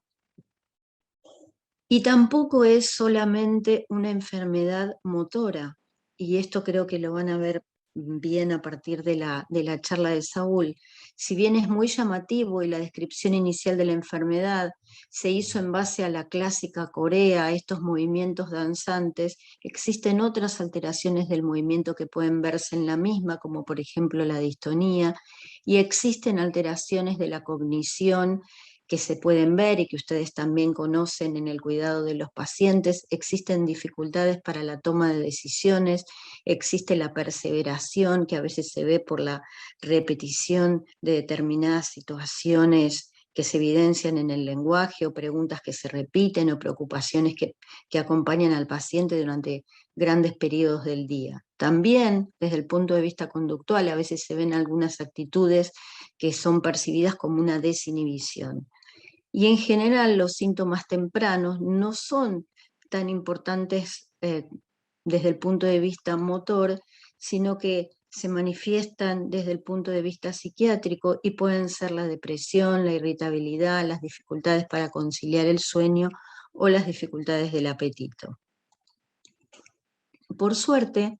Y tampoco es solamente una enfermedad motora, y esto creo que lo van a ver bien a partir de la charla de Saúl. Si bien es muy llamativo y la descripción inicial de la enfermedad se hizo en base a la clásica corea, estos movimientos danzantes, existen otras alteraciones del movimiento que pueden verse en la misma, como por ejemplo la distonía, y existen alteraciones de la cognición que se pueden ver y que ustedes también conocen en el cuidado de los pacientes. Existen dificultades para la toma de decisiones, existe la perseveración que a veces se ve por la repetición de determinadas situaciones que se evidencian en el lenguaje, o preguntas que se repiten, o preocupaciones que acompañan al paciente durante grandes periodos del día. También, desde el punto de vista conductual, a veces se ven algunas actitudes que son percibidas como una desinhibición. Y en general los síntomas tempranos no son tan importantes desde el punto de vista motor, sino que se manifiestan desde el punto de vista psiquiátrico y pueden ser la depresión, la irritabilidad, las dificultades para conciliar el sueño o las dificultades del apetito. Por suerte,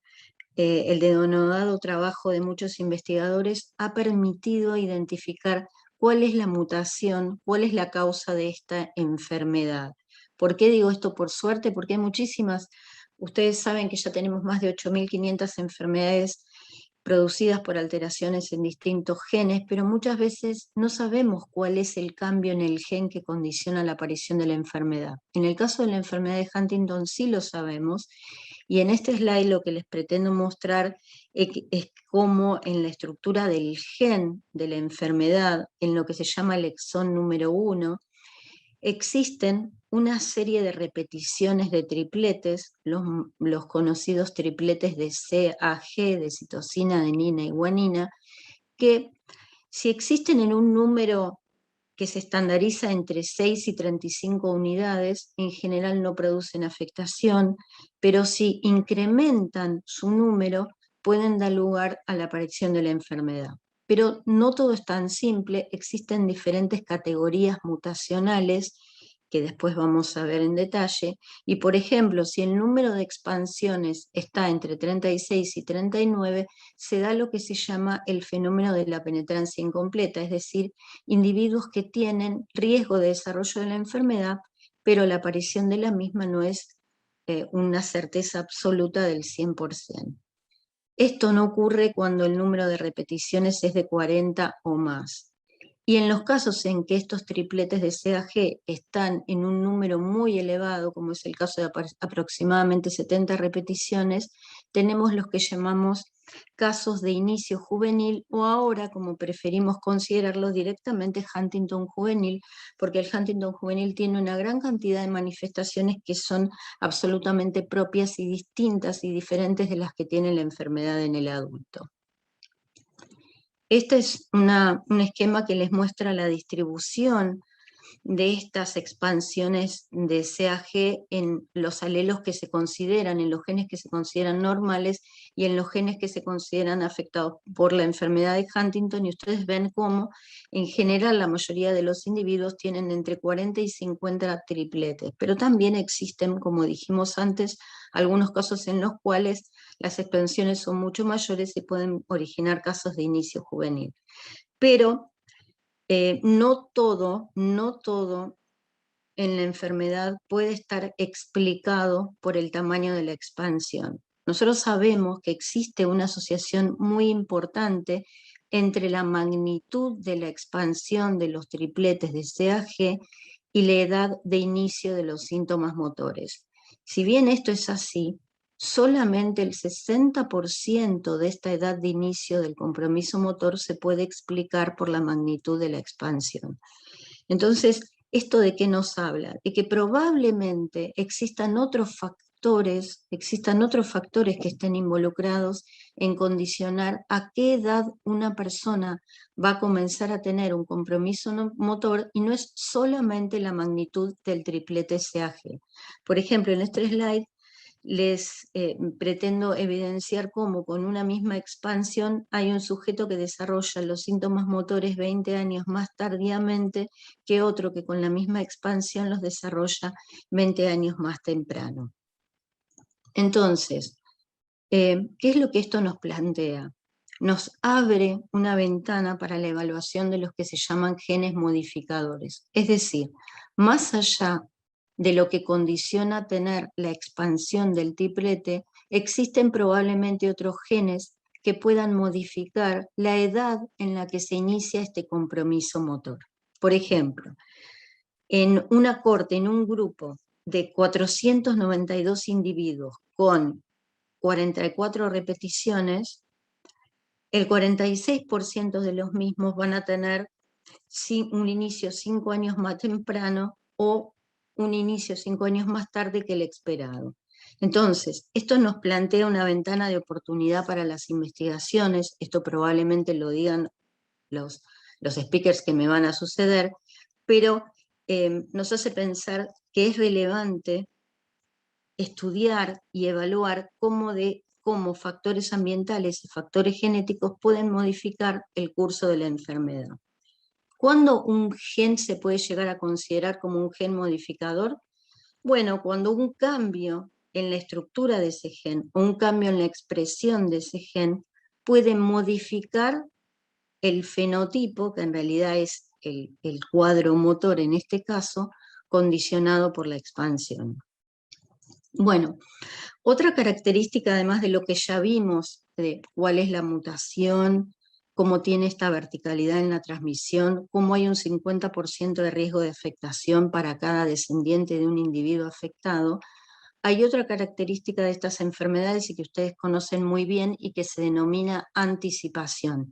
el denodado trabajo de muchos investigadores ha permitido identificar cuál es la mutación, cuál es la causa de esta enfermedad. ¿Por qué digo esto por suerte? Porque hay muchísimas, ustedes saben que ya tenemos más de 8.500 enfermedades producidas por alteraciones en distintos genes, pero muchas veces no sabemos cuál es el cambio en el gen que condiciona la aparición de la enfermedad. En el caso de la enfermedad de Huntington sí lo sabemos, y en este slide lo que les pretendo mostrar es cómo en la estructura del gen de la enfermedad, en lo que se llama el exón número 1, existen una serie de repeticiones de tripletes, los conocidos tripletes de CAG, de citosina, adenina y guanina, que si existen en un número que se estandariza entre 6 y 35 unidades, en general no producen afectación, pero si incrementan su número, pueden dar lugar a la aparición de la enfermedad. Pero no todo es tan simple, existen diferentes categorías mutacionales que después vamos a ver en detalle, y por ejemplo, si el número de expansiones está entre 36 y 39, se da lo que se llama el fenómeno de la penetrancia incompleta, es decir, individuos que tienen riesgo de desarrollo de la enfermedad, pero la aparición de la misma no es una certeza absoluta del 100%. Esto no ocurre cuando el número de repeticiones es de 40 o más. Y en los casos en que estos tripletes de CAG están en un número muy elevado, como es el caso de aproximadamente 70 repeticiones, tenemos los que llamamos casos de inicio juvenil, o ahora, como preferimos considerarlo directamente, Huntington juvenil, porque el Huntington juvenil tiene una gran cantidad de manifestaciones que son absolutamente propias y distintas y diferentes de las que tiene la enfermedad en el adulto. Este es un esquema que les muestra la distribución de estas expansiones de CAG en los alelos que se consideran, en los genes que se consideran normales y en los genes que se consideran afectados por la enfermedad de Huntington, y ustedes ven cómo en general la mayoría de los individuos tienen entre 40 y 50 tripletes, pero también existen, como dijimos antes, algunos casos en los cuales las expansiones son mucho mayores y pueden originar casos de inicio juvenil. Pero no todo en la enfermedad puede estar explicado por el tamaño de la expansión. Nosotros sabemos que existe una asociación muy importante entre la magnitud de la expansión de los tripletes de CAG y la edad de inicio de los síntomas motores. Si bien esto es así, solamente el 60% de esta edad de inicio del compromiso motor se puede explicar por la magnitud de la expansión. Entonces, ¿esto de qué nos habla? De que probablemente existan otros factores que estén involucrados en condicionar a qué edad una persona va a comenzar a tener un compromiso motor, y no es solamente la magnitud del triplete SAG. Por ejemplo, en este slide les pretendo evidenciar cómo con una misma expansión hay un sujeto que desarrolla los síntomas motores 20 años más tardíamente que otro que con la misma expansión los desarrolla 20 años más temprano. Entonces, ¿qué es lo que esto nos plantea? Nos abre una ventana para la evaluación de los que se llaman genes modificadores. Es decir, más allá de lo que condiciona tener la expansión del triplete, existen probablemente otros genes que puedan modificar la edad en la que se inicia este compromiso motor. Por ejemplo, en una corte, en un grupo de 492 individuos con 44 repeticiones, el 46% de los mismos van a tener un inicio 5 años más temprano o un inicio 5 años más tarde que el esperado. Entonces, esto nos plantea una ventana de oportunidad para las investigaciones. Esto probablemente lo digan los speakers que me van a suceder, pero nos hace pensar que es relevante estudiar y evaluar cómo factores ambientales y factores genéticos pueden modificar el curso de la enfermedad. ¿Cuándo un gen se puede llegar a considerar como un gen modificador? Bueno, cuando un cambio en la estructura de ese gen o un cambio en la expresión de ese gen puede modificar el fenotipo, que en realidad es el cuadro motor en este caso, condicionado por la expansión. Bueno, otra característica, además de lo que ya vimos, de cuál es la mutación, cómo tiene esta verticalidad en la transmisión, cómo hay un 50% de riesgo de afectación para cada descendiente de un individuo afectado, hay otra característica de estas enfermedades y que ustedes conocen muy bien y que se denomina anticipación.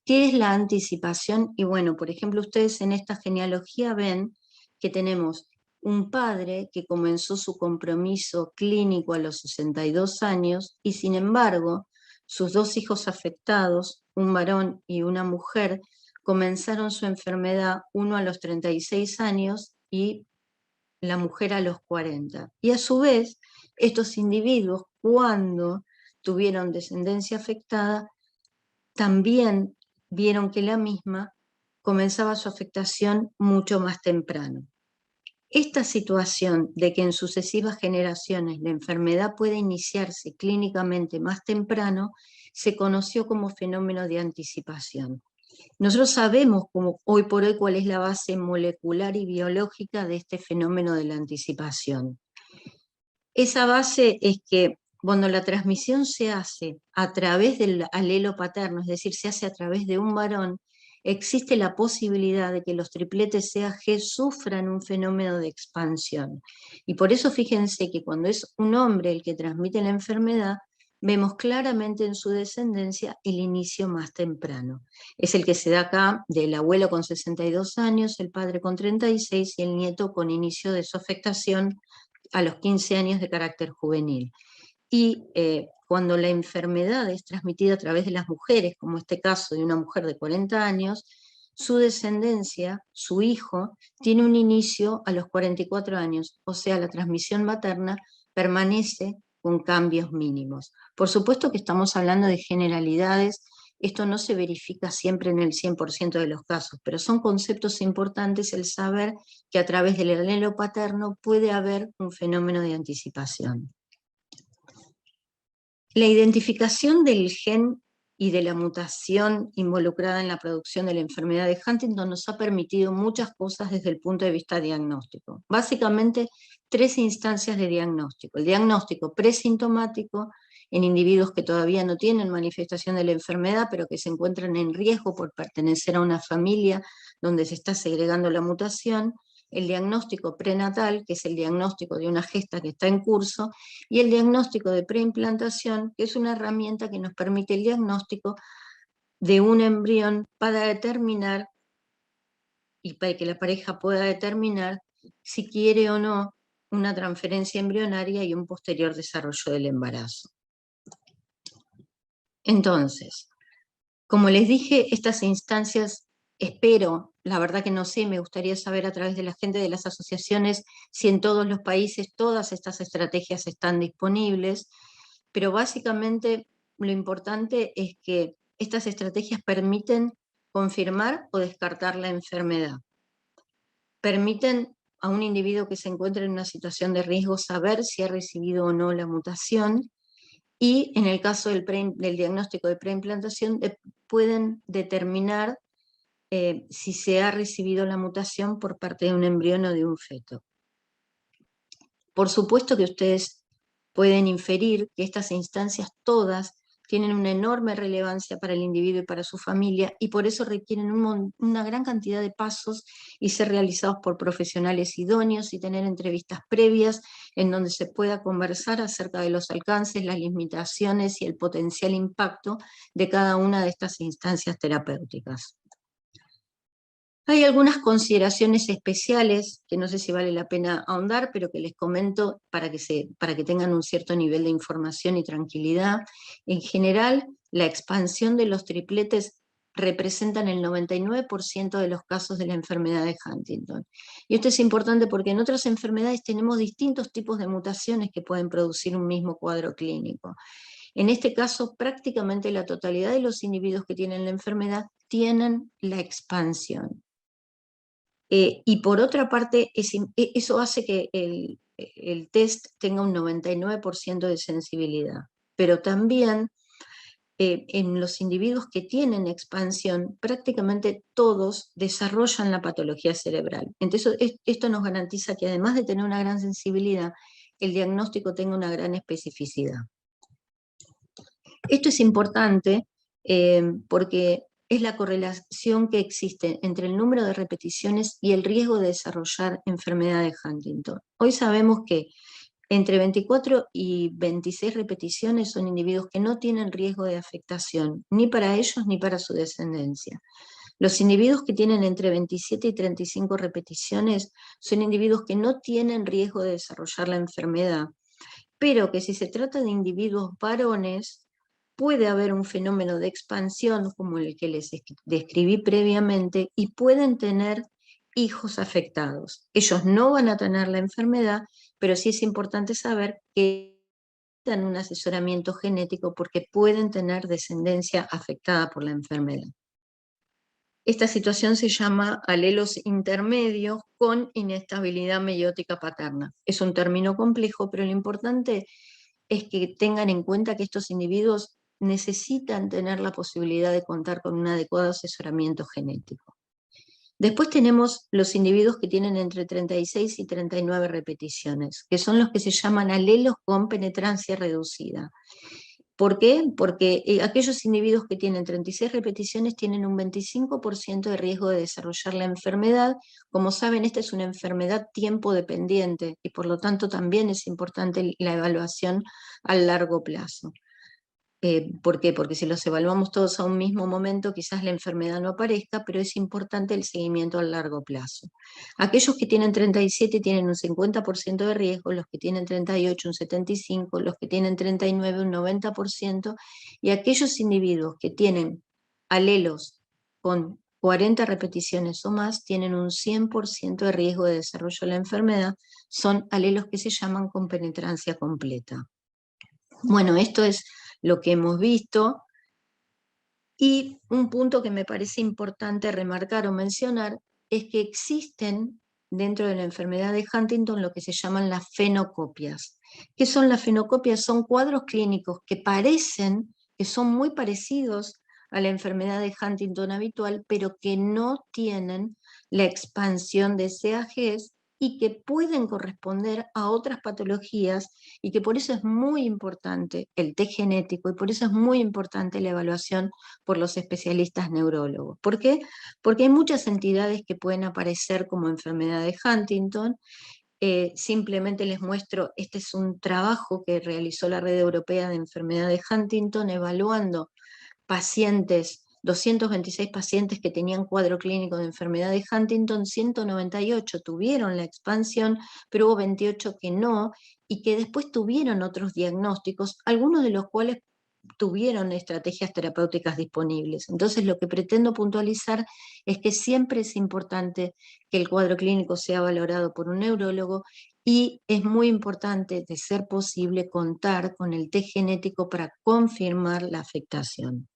¿Qué es la anticipación? Y bueno, por ejemplo, ustedes en esta genealogía ven que tenemos un padre que comenzó su compromiso clínico a los 62 años y sin embargo sus dos hijos afectados, un varón y una mujer, comenzaron su enfermedad, uno a los 36 años y la mujer a los 40. Y a su vez, estos individuos, cuando tuvieron descendencia afectada, también vieron que la misma comenzaba su afectación mucho más temprano. Esta situación de que en sucesivas generaciones la enfermedad puede iniciarse clínicamente más temprano se conoció como fenómeno de anticipación. Nosotros sabemos hoy por hoy cuál es la base molecular y biológica de este fenómeno de la anticipación. Esa base es que cuando la transmisión se hace a través del alelo paterno, es decir, se hace a través de un varón, existe la posibilidad de que los tripletes CAG sufran un fenómeno de expansión. Y por eso fíjense que cuando es un hombre el que transmite la enfermedad, vemos claramente en su descendencia el inicio más temprano. Es el que se da acá del abuelo con 62 años, el padre con 36 y el nieto con inicio de su afectación a los 15 años de carácter juvenil. Y cuando la enfermedad es transmitida a través de las mujeres, como este caso de una mujer de 40 años, su descendencia, su hijo, tiene un inicio a los 44 años, o sea, la transmisión materna permanece con cambios mínimos. Por supuesto que estamos hablando de generalidades, esto no se verifica siempre en el 100% de los casos, pero son conceptos importantes el saber que a través del alelo paterno puede haber un fenómeno de anticipación. La identificación del gen y de la mutación involucrada en la producción de la enfermedad de Huntington nos ha permitido muchas cosas desde el punto de vista diagnóstico. Básicamente, 3 instancias de diagnóstico. El diagnóstico presintomático en individuos que todavía no tienen manifestación de la enfermedad, pero que se encuentran en riesgo por pertenecer a una familia donde se está segregando la mutación. el diagnóstico prenatal, que es el diagnóstico de una gesta que está en curso, y el diagnóstico de preimplantación, que es una herramienta que nos permite el diagnóstico de un embrión para determinar, y para que la pareja pueda determinar si quiere o no una transferencia embrionaria y un posterior desarrollo del embarazo. Entonces, como les dije, estas instancias, espero, la verdad que no sé, me gustaría saber a través de la gente de las asociaciones si en todos los países todas estas estrategias están disponibles, pero básicamente lo importante es que estas estrategias permiten confirmar o descartar la enfermedad. Permiten a un individuo que se encuentre en una situación de riesgo saber si ha recibido o no la mutación, y en el caso del diagnóstico de preimplantación pueden determinar si se ha recibido la mutación por parte de un embrión o de un feto. Por supuesto que ustedes pueden inferir que estas instancias todas tienen una enorme relevancia para el individuo y para su familia, y por eso requieren una gran cantidad de pasos y ser realizados por profesionales idóneos y tener entrevistas previas en donde se pueda conversar acerca de los alcances, las limitaciones y el potencial impacto de cada una de estas instancias terapéuticas. Hay algunas consideraciones especiales que no sé si vale la pena ahondar, pero que les comento para que tengan un cierto nivel de información y tranquilidad. En general, la expansión de los tripletes representan el 99% de los casos de la enfermedad de Huntington. Y esto es importante porque en otras enfermedades tenemos distintos tipos de mutaciones que pueden producir un mismo cuadro clínico. En este caso, prácticamente la totalidad de los individuos que tienen la enfermedad tienen la expansión. Y por otra parte, eso hace que el test tenga un 99% de sensibilidad. Pero también en los individuos que tienen expansión, prácticamente todos desarrollan la patología cerebral. Entonces, esto nos garantiza que además de tener una gran sensibilidad, el diagnóstico tenga una gran especificidad. Esto es importante porque es la correlación que existe entre el número de repeticiones y el riesgo de desarrollar enfermedad de Huntington. Hoy sabemos que entre 24 y 26 repeticiones son individuos que no tienen riesgo de afectación, ni para ellos ni para su descendencia. Los individuos que tienen entre 27 y 35 repeticiones son individuos que no tienen riesgo de desarrollar la enfermedad, pero que si se trata de individuos varones, puede haber un fenómeno de expansión como el que les describí previamente y pueden tener hijos afectados. Ellos no van a tener la enfermedad, pero sí es importante saber que necesitan un asesoramiento genético porque pueden tener descendencia afectada por la enfermedad. Esta situación se llama alelos intermedios con inestabilidad meiótica paterna. Es un término complejo, pero lo importante es que tengan en cuenta que estos individuos necesitan tener la posibilidad de contar con un adecuado asesoramiento genético. Después tenemos los individuos que tienen entre 36 y 39 repeticiones, que son los que se llaman alelos con penetrancia reducida. ¿Por qué? Porque aquellos individuos que tienen 36 repeticiones tienen un 25% de riesgo de desarrollar la enfermedad. Como saben, esta es una enfermedad tiempo dependiente y por lo tanto también es importante la evaluación a largo plazo. ¿Por qué? Porque si los evaluamos todos a un mismo momento, quizás la enfermedad no aparezca, pero es importante el seguimiento a largo plazo. Aquellos que tienen 37 tienen un 50% de riesgo, los que tienen 38 un 75%, los que tienen 39 un 90%, y aquellos individuos que tienen alelos con 40 repeticiones o más tienen un 100% de riesgo de desarrollo de la enfermedad, son alelos que se llaman con penetrancia completa. Bueno, esto es lo que hemos visto, y un punto que me parece importante remarcar o mencionar es que existen dentro de la enfermedad de Huntington lo que se llaman las fenocopias. ¿Qué son las fenocopias? Son cuadros clínicos que parecen, que son muy parecidos a la enfermedad de Huntington habitual, pero que no tienen la expansión de CAGs y que pueden corresponder a otras patologías y que por eso es muy importante el test genético y por eso es muy importante la evaluación por los especialistas neurólogos. ¿Por qué? Porque hay muchas entidades que pueden aparecer como enfermedad de Huntington. Simplemente les muestro, este es un trabajo que realizó la Red Europea de Enfermedad de Huntington evaluando pacientes, 226 pacientes que tenían cuadro clínico de enfermedad de Huntington, 198 tuvieron la expansión, pero hubo 28 que no, y que después tuvieron otros diagnósticos, algunos de los cuales tuvieron estrategias terapéuticas disponibles. Entonces, lo que pretendo puntualizar es que siempre es importante que el cuadro clínico sea valorado por un neurólogo y es muy importante, de ser posible, contar con el test genético para confirmar la afectación.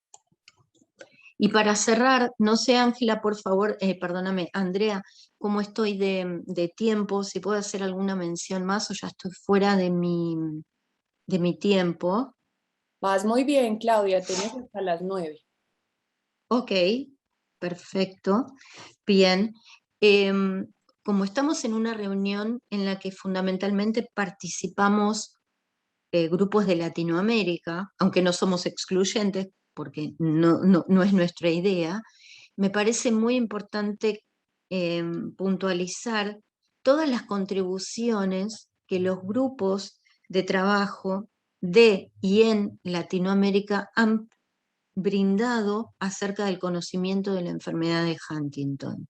Y para cerrar, no sé, Ángela, por favor, perdóname, Andrea, cómo estoy de tiempo, si puedo hacer alguna mención más o ya estoy fuera de mi tiempo. Vas muy bien, Claudia, tienes hasta las 9. Ok, perfecto, bien. Como estamos en una reunión en la que fundamentalmente participamos grupos de Latinoamérica, aunque no somos excluyentes, porque no es nuestra idea, me parece muy importante puntualizar todas las contribuciones que los grupos de trabajo de y en Latinoamérica han brindado acerca del conocimiento de la enfermedad de Huntington.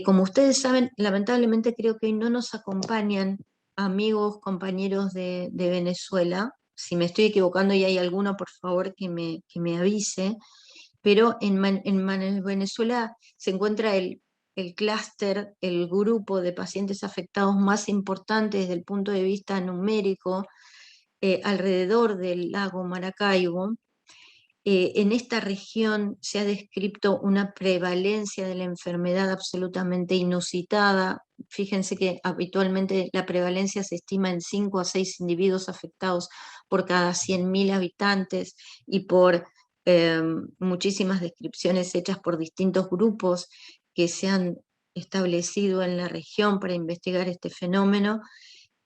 Como ustedes saben, lamentablemente creo que hoy no nos acompañan amigos, compañeros de Venezuela. Si me estoy equivocando y hay alguno, por favor que me avise. Pero en Venezuela se encuentra el clúster, el grupo de pacientes afectados más importante desde el punto de vista numérico, alrededor del lago Maracaibo. En esta región se ha descrito una prevalencia de la enfermedad absolutamente inusitada. Fíjense que habitualmente la prevalencia se estima en 5 a 6 individuos afectados por cada 100.000 habitantes y por muchísimas descripciones hechas por distintos grupos que se han establecido en la región para investigar este fenómeno.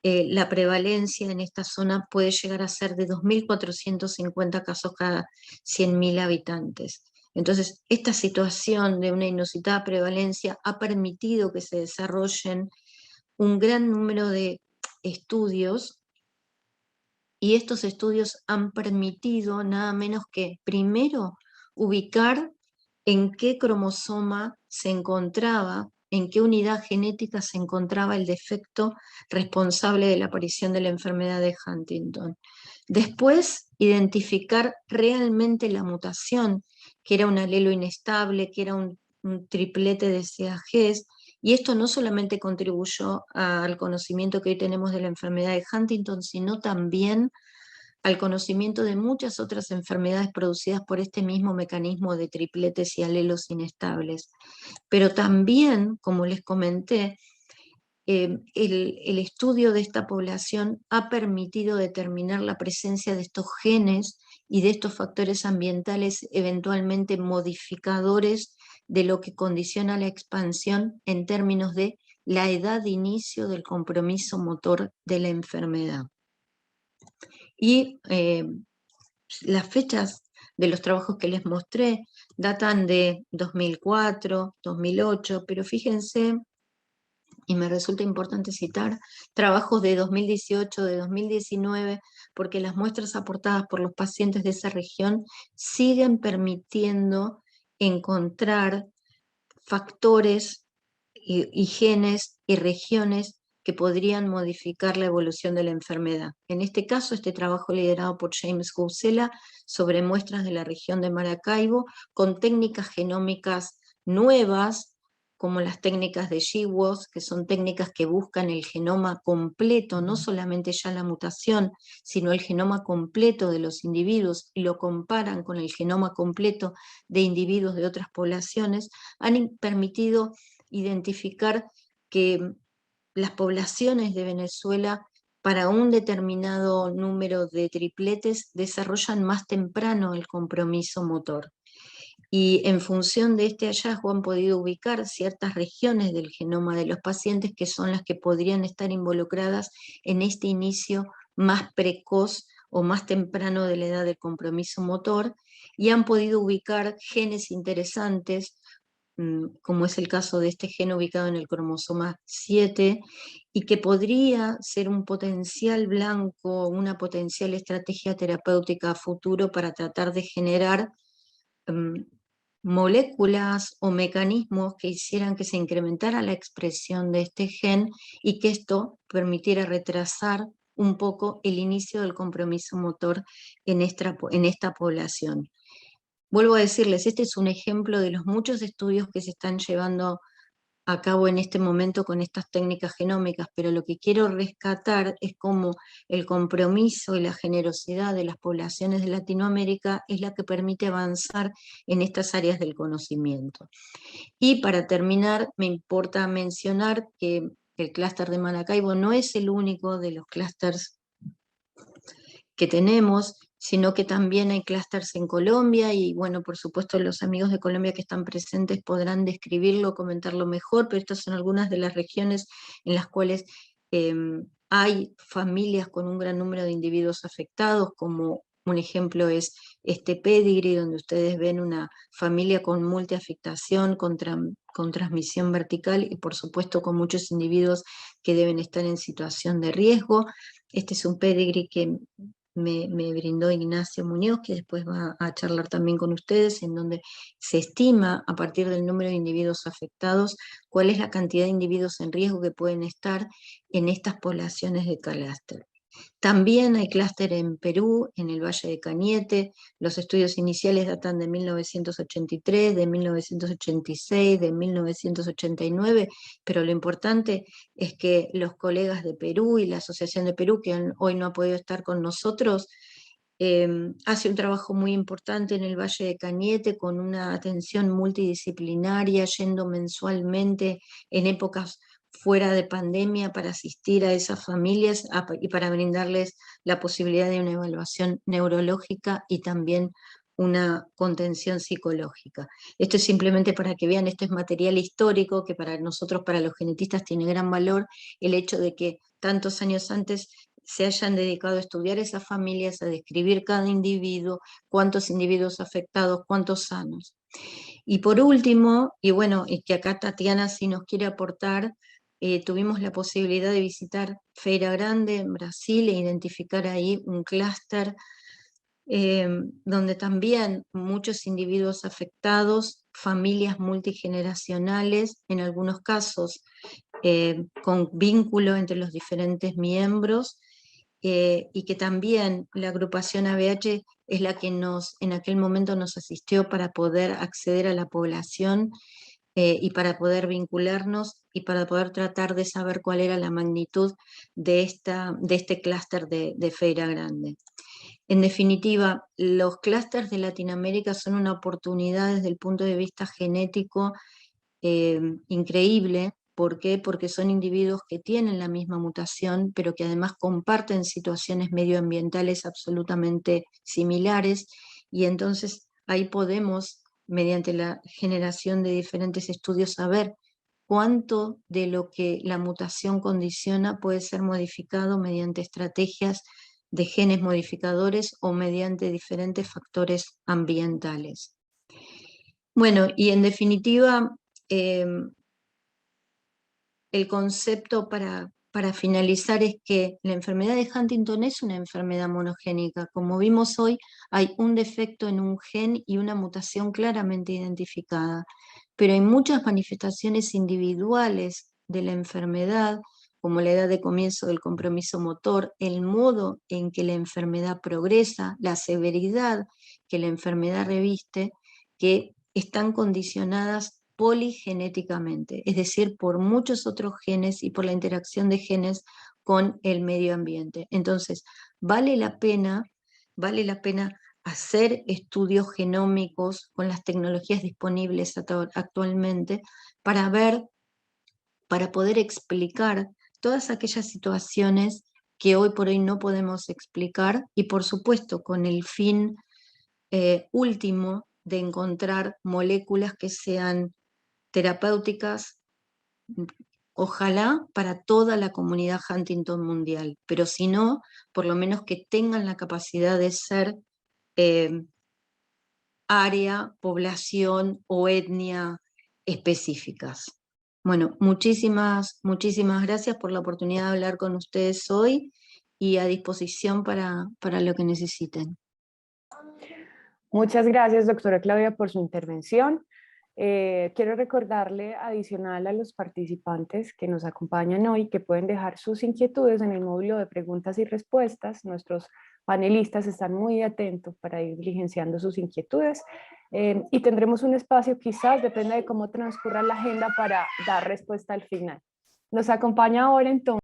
La prevalencia en esta zona puede llegar a ser de 2.450 casos cada 100.000 habitantes. Entonces, esta situación de una inusitada prevalencia ha permitido que se desarrollen un gran número de estudios, y estos estudios han permitido nada menos que, primero, ubicar en qué cromosoma se encontraba, en qué unidad genética se encontraba el defecto responsable de la aparición de la enfermedad de Huntington. Después, identificar realmente la mutación, que era un alelo inestable, que era un triplete de CAGs, y esto no solamente contribuyó al conocimiento que hoy tenemos de la enfermedad de Huntington, sino también al conocimiento de muchas otras enfermedades producidas por este mismo mecanismo de tripletes y alelos inestables. Pero también, como les comenté, el estudio de esta población ha permitido determinar la presencia de estos genes y de estos factores ambientales eventualmente modificadores de lo que condiciona la expansión en términos de la edad de inicio del compromiso motor de la enfermedad. Y las fechas de los trabajos que les mostré datan de 2004, 2008, pero fíjense, y me resulta importante citar, trabajos de 2018, de 2019, porque las muestras aportadas por los pacientes de esa región siguen permitiendo encontrar factores y genes y regiones que podrían modificar la evolución de la enfermedad. En este caso, este trabajo liderado por James Gousela sobre muestras de la región de Maracaibo, con técnicas genómicas nuevas, como las técnicas de GWAS, que son técnicas que buscan el genoma completo, no solamente ya la mutación, sino el genoma completo de los individuos, y lo comparan con el genoma completo de individuos de otras poblaciones, han permitido identificar que las poblaciones de Venezuela para un determinado número de tripletes desarrollan más temprano el compromiso motor. y en función de este hallazgo han podido ubicar ciertas regiones del genoma de los pacientes que son las que podrían estar involucradas en este inicio más precoz o más temprano de la edad del compromiso motor, y han podido ubicar genes interesantes, como es el caso de este gen ubicado en el cromosoma 7, y que podría ser un potencial blanco, una potencial estrategia terapéutica a futuro para tratar de generar moléculas o mecanismos que hicieran que se incrementara la expresión de este gen y que esto permitiera retrasar un poco el inicio del compromiso motor en esta población. Vuelvo a decirles, este es un ejemplo de los muchos estudios que se están llevando a cabo en este momento con estas técnicas genómicas, pero lo que quiero rescatar es cómo el compromiso y la generosidad de las poblaciones de Latinoamérica es la que permite avanzar en estas áreas del conocimiento. Y para terminar, me importa mencionar que el clúster de Maracaibo no es el único de los clústeres que tenemos, sino que también hay clústeres en Colombia, y bueno, por supuesto los amigos de Colombia que están presentes podrán describirlo, comentarlo mejor, pero estas son algunas de las regiones en las cuales hay familias con un gran número de individuos afectados, como un ejemplo es este pedigree, donde ustedes ven una familia con multiafectación, con transmisión vertical, y por supuesto con muchos individuos que deben estar en situación de riesgo. Este es un pedigree que me brindó Ignacio Muñoz, que después va a charlar también con ustedes, en donde se estima, a partir del número de individuos afectados, cuál es la cantidad de individuos en riesgo que pueden estar en estas poblaciones de clúster. También hay clúster en Perú, en el Valle de Cañete. Los estudios iniciales datan de 1983, de 1986, de 1989, pero lo importante es que los colegas de Perú y la Asociación de Perú, que hoy no ha podido estar con nosotros, hace un trabajo muy importante en el Valle de Cañete con una atención multidisciplinaria, yendo mensualmente en épocas fuera de pandemia para asistir a esas familias y para brindarles la posibilidad de una evaluación neurológica y también una contención psicológica. Esto es simplemente para que vean, esto es material histórico que para nosotros, para los genetistas, tiene gran valor, el hecho de que tantos años antes se hayan dedicado a estudiar esas familias, a describir cada individuo, cuántos individuos afectados, cuántos sanos. Y por último, y bueno, y que acá Tatiana sí nos quiere aportar, tuvimos la posibilidad de visitar Feira Grande en Brasil e identificar ahí un clúster donde también muchos individuos afectados, familias multigeneracionales, en algunos casos con vínculo entre los diferentes miembros, y que también la agrupación ABH es la que en aquel momento nos asistió para poder acceder a la población y para poder vincularnos y para poder tratar de saber cuál era la magnitud de este clúster de Feira Grande. En definitiva, los clústeres de Latinoamérica son una oportunidad desde el punto de vista genético increíble. ¿Por qué? Porque son individuos que tienen la misma mutación, pero que además comparten situaciones medioambientales absolutamente similares, y entonces ahí podemos, mediante la generación de diferentes estudios, saber cuánto de lo que la mutación condiciona puede ser modificado mediante estrategias de genes modificadores o mediante diferentes factores ambientales. Bueno, y en definitiva, el concepto para finalizar es que la enfermedad de Huntington es una enfermedad monogénica. Como vimos hoy, hay un defecto en un gen y una mutación claramente identificada, pero hay muchas manifestaciones individuales de la enfermedad, como la edad de comienzo del compromiso motor, el modo en que la enfermedad progresa, la severidad que la enfermedad reviste, que están condicionadas poligenéticamente, es decir, por muchos otros genes y por la interacción de genes con el medio ambiente. Entonces, vale la pena hacer estudios genómicos con las tecnologías disponibles actualmente para poder explicar todas aquellas situaciones que hoy por hoy no podemos explicar, y por supuesto con el fin último de encontrar moléculas que sean terapéuticas, ojalá para toda la comunidad Huntington mundial, pero si no, por lo menos que tengan la capacidad de ser área, población o etnia específicas. Bueno, muchísimas gracias por la oportunidad de hablar con ustedes hoy y a disposición para lo que necesiten. Muchas gracias, doctora Claudia, por su intervención. Quiero recordarle adicional a los participantes que nos acompañan hoy que pueden dejar sus inquietudes en el módulo de preguntas y respuestas. Nuestros panelistas están muy atentos para ir diligenciando sus inquietudes y tendremos un espacio, quizás, depende de cómo transcurra la agenda, para dar respuesta al final. Nos acompaña ahora entonces